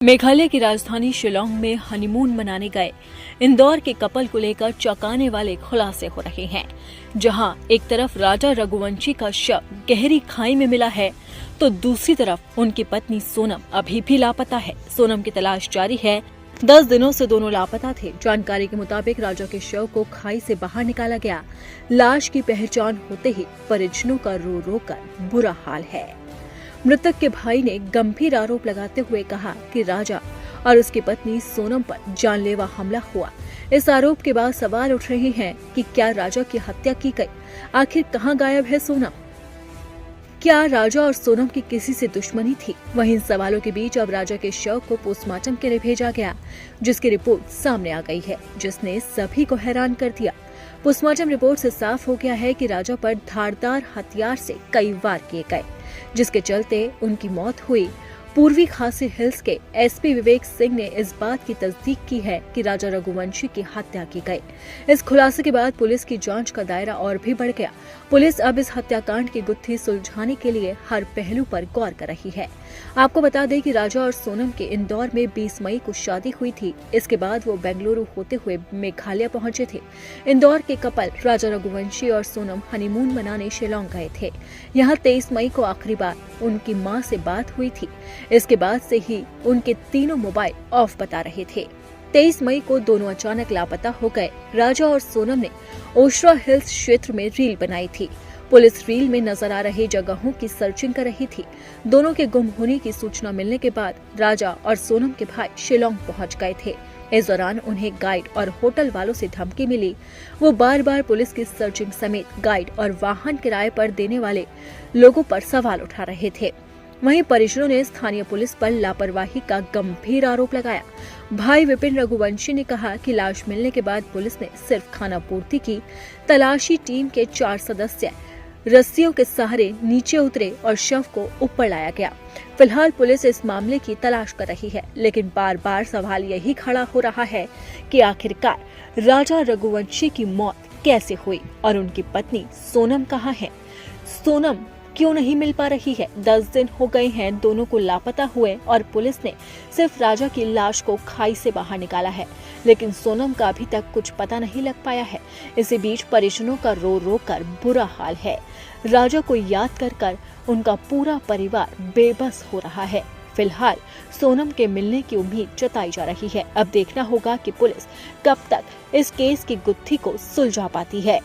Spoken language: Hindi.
मेघालय की राजधानी शिलांग में हनीमून मनाने गए इंदौर के कपल को लेकर चौंकाने वाले खुलासे हो रहे हैं। जहां एक तरफ राजा रघुवंशी का शव गहरी खाई में मिला है, तो दूसरी तरफ उनकी पत्नी सोनम अभी भी लापता है। सोनम की तलाश जारी है। 10 दिनों से दोनों लापता थे। जानकारी के मुताबिक राजा के शव को खाई से बाहर निकाला गया। लाश की पहचान होते ही परिजनों का रो रो कर बुरा हाल है। मृतक के भाई ने गंभीर आरोप लगाते हुए कहा कि राजा और उसकी पत्नी सोनम पर जानलेवा हमला हुआ। इस आरोप के बाद सवाल उठ रहे हैं कि क्या राजा की हत्या की गई? आखिर कहां गायब है सोनम? क्या राजा और सोनम की किसी से दुश्मनी थी? वहीं इन सवालों के बीच अब राजा के शव को पोस्टमार्टम के लिए भेजा गया, जिसकी रिपोर्ट सामने आ गई है, जिसने सभी को हैरान कर दिया। पोस्टमार्टम रिपोर्ट से साफ हो गया है कि राजा पर धारदार हथियार से कई वार किए गए, जिसके चलते उनकी मौत हुई। पूर्वी खासी हिल्स के एसपी विवेक सिंह ने इस बात की तस्दीक की है कि राजा रघुवंशी की हत्या की गई। इस खुलासे के बाद पुलिस की जांच का दायरा और भी बढ़ गया। पुलिस अब इस हत्याकांड की गुत्थी सुलझाने के लिए हर पहलू पर गौर कर रही है। आपको बता दें कि राजा और सोनम के इंदौर में 20 मई को शादी हुई थी। इसके बाद वो बेंगलुरु होते हुए मेघालय पहुंचे थे। इंदौर के कपल राजा रघुवंशी और सोनम हनीमून मनाने शिलांग गए थे। यहाँ 23 मई को आखिरी बार उनकी मां से बात हुई थी। इसके बाद से ही उनके तीनों मोबाइल ऑफ बता रहे थे। 23 मई को दोनों अचानक लापता हो गए। राजा और सोनम ने ओशरा हिल्स क्षेत्र में रील बनाई थी। पुलिस रील में नजर आ रही जगहों की सर्चिंग कर रही थी। दोनों के गुम होने की सूचना मिलने के बाद राजा और सोनम के भाई शिलांग पहुंच गए थे। इस दौरान उन्हें गाइड और होटल वालों से धमकी मिली। वो बार बार पुलिस की सर्चिंग समेत गाइड और वाहन किराए पर देने वाले लोगों पर सवाल उठा रहे थे। वहीं परिजनों ने स्थानीय पुलिस पर लापरवाही का गंभीर आरोप लगाया। भाई विपिन रघुवंशी ने कहा कि लाश मिलने के बाद पुलिस ने सिर्फ खाना पूर्ति की। तलाशी टीम के 4 सदस्य रस्सियों के सहारे नीचे उतरे और शव को ऊपर लाया गया। फिलहाल पुलिस इस मामले की तलाश कर रही है, लेकिन बार बार सवाल यही खड़ा हो रहा है कि आखिरकार राजा रघुवंशी की मौत कैसे हुई और उनकी पत्नी सोनम कहाँ है? सोनम क्यों नहीं मिल पा रही है? 10 दिन हो गए हैं दोनों को लापता हुए और पुलिस ने सिर्फ राजा की लाश को खाई से बाहर निकाला है, लेकिन सोनम का अभी तक कुछ पता नहीं लग पाया है। इसी बीच परिजनों का रो रो कर बुरा हाल है। राजा को याद कर कर उनका पूरा परिवार बेबस हो रहा है। फिलहाल सोनम के मिलने की उम्मीद जताई जा रही है। अब देखना होगा कि पुलिस कब तक इस केस की गुत्थी को सुलझा पाती है।